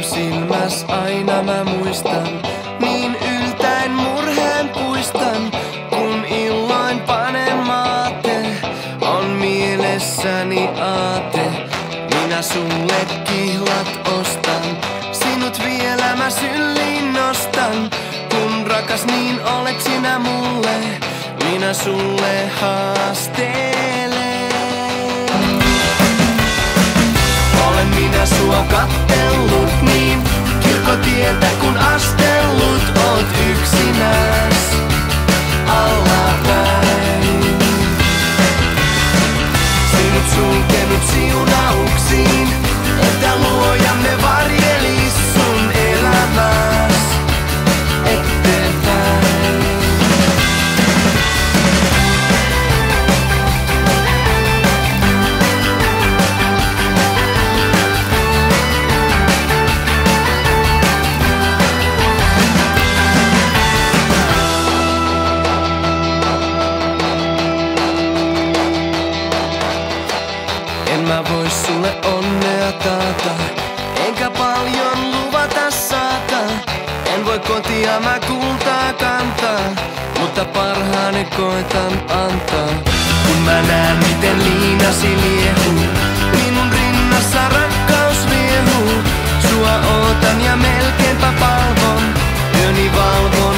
sun silmäs aina mä muistan. Niin yltäen murheen puistan, kun illoin panen maate. On mielessäni aate, minä sulle kihlat ostan. Sinut vielä mä syliin nostan, kun rakas niin olet sinä mulle. Minä sulle haastelen. Olen minä sua kattellut niin kirkkotietä kun astellut. Oot yksinäs allapäin. Sinut sulkenut siunauksiin, että luojamme varjelis sun elämäs eteenpäin. Mä vois sulle onnea taata, enkä paljon luvata saata. En voi kotia mä kultaa kantaa, mutta parhaani koitan antaa. Kun mä näen miten liinasi liehuu, minun rinnassa rakkaus viehuu. Sua ootan ja melkeinpä palvon, yöni valvon.